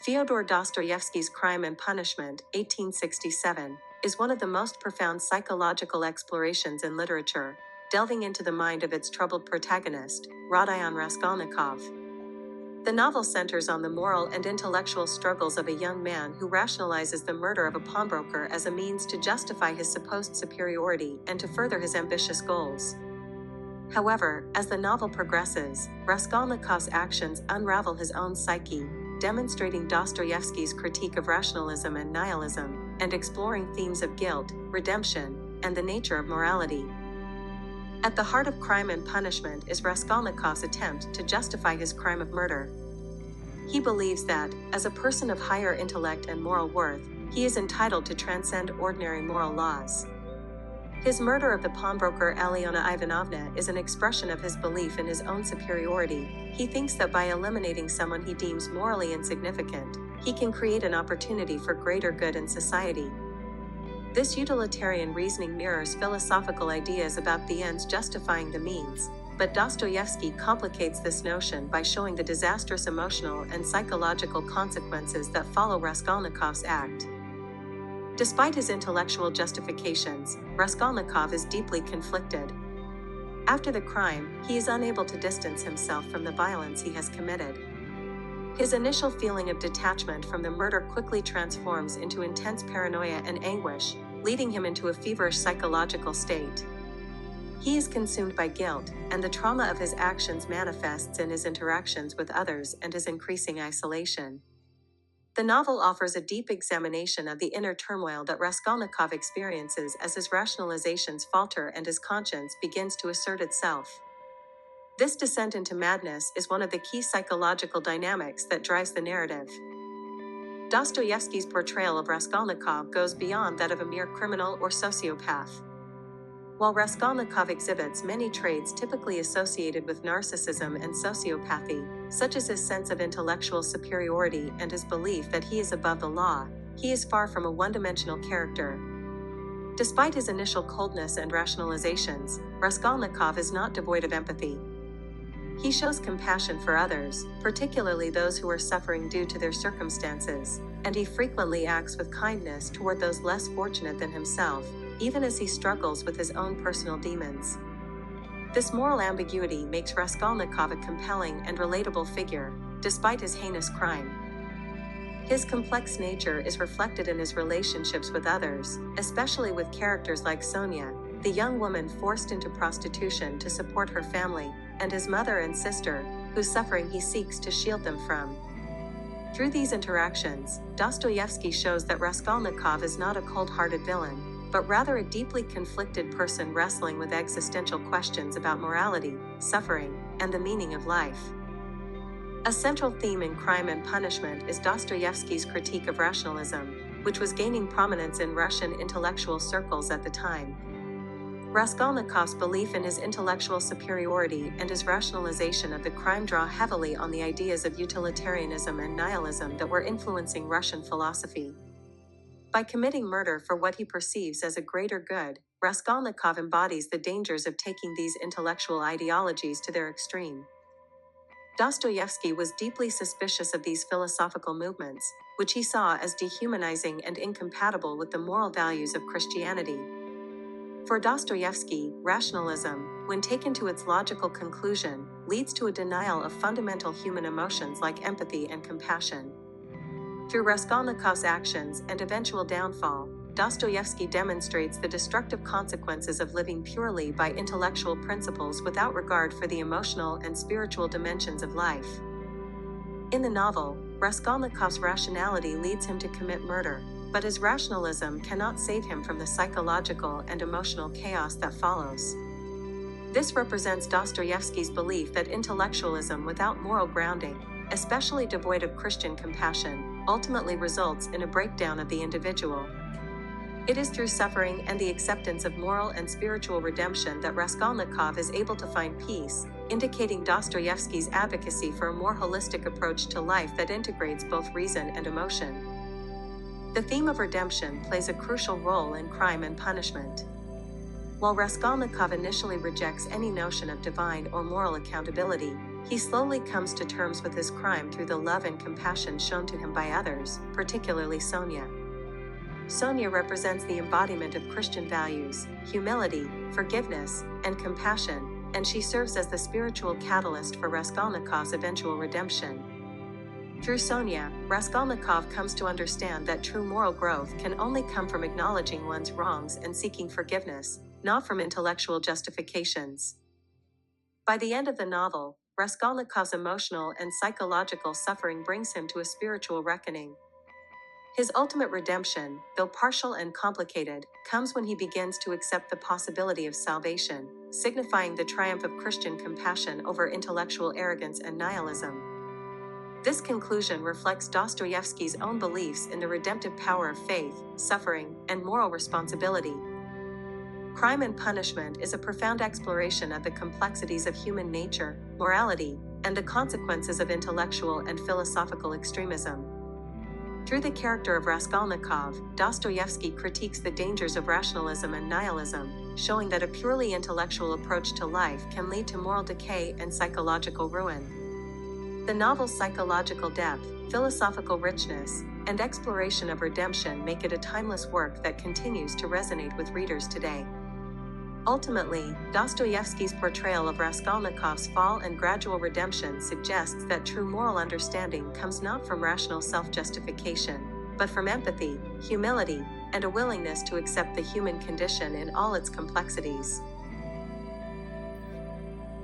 Fyodor Dostoevsky's Crime and Punishment, 1867, is one of the most profound psychological explorations in literature, delving into the mind of its troubled protagonist, Rodion Raskolnikov. The novel centers on the moral and intellectual struggles of a young man who rationalizes the murder of a pawnbroker as a means to justify his supposed superiority and to further his ambitious goals. However, as the novel progresses, Raskolnikov's actions unravel his own psyche, demonstrating Dostoevsky's critique of rationalism and nihilism, and exploring themes of guilt, redemption, and the nature of morality. At the heart of Crime and Punishment is Raskolnikov's attempt to justify his crime of murder. He believes that, as a person of higher intellect and moral worth, he is entitled to transcend ordinary moral laws. His murder of the pawnbroker Alyona Ivanovna is an expression of his belief in his own superiority. He thinks that by eliminating someone he deems morally insignificant, he can create an opportunity for greater good in society. This utilitarian reasoning mirrors philosophical ideas about the ends justifying the means, but Dostoevsky complicates this notion by showing the disastrous emotional and psychological consequences that follow Raskolnikov's act. Despite his intellectual justifications, Raskolnikov is deeply conflicted. After the crime, he is unable to distance himself from the violence he has committed. His initial feeling of detachment from the murder quickly transforms into intense paranoia and anguish, leading him into a feverish psychological state. He is consumed by guilt, and the trauma of his actions manifests in his interactions with others and his increasing isolation. The novel offers a deep examination of the inner turmoil that Raskolnikov experiences as his rationalizations falter and his conscience begins to assert itself. This descent into madness is one of the key psychological dynamics that drives the narrative. Dostoevsky's portrayal of Raskolnikov goes beyond that of a mere criminal or sociopath. While Raskolnikov exhibits many traits typically associated with narcissism and sociopathy, such as his sense of intellectual superiority and his belief that he is above the law, he is far from a one-dimensional character. Despite his initial coldness and rationalizations, Raskolnikov is not devoid of empathy. He shows compassion for others, particularly those who are suffering due to their circumstances, and he frequently acts with kindness toward those less fortunate than himself, even as he struggles with his own personal demons. This moral ambiguity makes Raskolnikov a compelling and relatable figure, despite his heinous crime. His complex nature is reflected in his relationships with others, especially with characters like Sonya, the young woman forced into prostitution to support her family, and his mother and sister, whose suffering he seeks to shield them from. Through these interactions, Dostoevsky shows that Raskolnikov is not a cold-hearted villain, but rather a deeply conflicted person wrestling with existential questions about morality, suffering, and the meaning of life. A central theme in Crime and Punishment is Dostoevsky's critique of rationalism, which was gaining prominence in Russian intellectual circles at the time. Raskolnikov's belief in his intellectual superiority and his rationalization of the crime draw heavily on the ideas of utilitarianism and nihilism that were influencing Russian philosophy. By committing murder for what he perceives as a greater good, Raskolnikov embodies the dangers of taking these intellectual ideologies to their extreme. Dostoevsky was deeply suspicious of these philosophical movements, which he saw as dehumanizing and incompatible with the moral values of Christianity. For Dostoevsky, rationalism, when taken to its logical conclusion, leads to a denial of fundamental human emotions like empathy and compassion. Through Raskolnikov's actions and eventual downfall, Dostoevsky demonstrates the destructive consequences of living purely by intellectual principles without regard for the emotional and spiritual dimensions of life. In the novel, Raskolnikov's rationality leads him to commit murder, but his rationalism cannot save him from the psychological and emotional chaos that follows. This represents Dostoevsky's belief that intellectualism without moral grounding, especially devoid of Christian compassion, ultimately results in a breakdown of the individual. It is through suffering and the acceptance of moral and spiritual redemption that Raskolnikov is able to find peace, indicating Dostoevsky's advocacy for a more holistic approach to life that integrates both reason and emotion. The theme of redemption plays a crucial role in Crime and Punishment. While Raskolnikov initially rejects any notion of divine or moral accountability, He slowly comes to terms with his crime through the love and compassion shown to him by others, particularly Sonya. Sonya represents the embodiment of Christian values, humility, forgiveness, and compassion, and she serves as the spiritual catalyst for Raskolnikov's eventual redemption. Through Sonya, Raskolnikov comes to understand that true moral growth can only come from acknowledging one's wrongs and seeking forgiveness, not from intellectual justifications. By the end of the novel, Raskolnikov's emotional and psychological suffering brings him to a spiritual reckoning. His ultimate redemption, though partial and complicated, comes when he begins to accept the possibility of salvation, signifying the triumph of Christian compassion over intellectual arrogance and nihilism. This conclusion reflects Dostoevsky's own beliefs in the redemptive power of faith, suffering, and moral responsibility. Crime and Punishment is a profound exploration of the complexities of human nature, morality, and the consequences of intellectual and philosophical extremism. Through the character of Raskolnikov, Dostoevsky critiques the dangers of rationalism and nihilism, showing that a purely intellectual approach to life can lead to moral decay and psychological ruin. The novel's psychological depth, philosophical richness, and exploration of redemption make it a timeless work that continues to resonate with readers today. Ultimately, Dostoevsky's portrayal of Raskolnikov's fall and gradual redemption suggests that true moral understanding comes not from rational self-justification, but from empathy, humility, and a willingness to accept the human condition in all its complexities.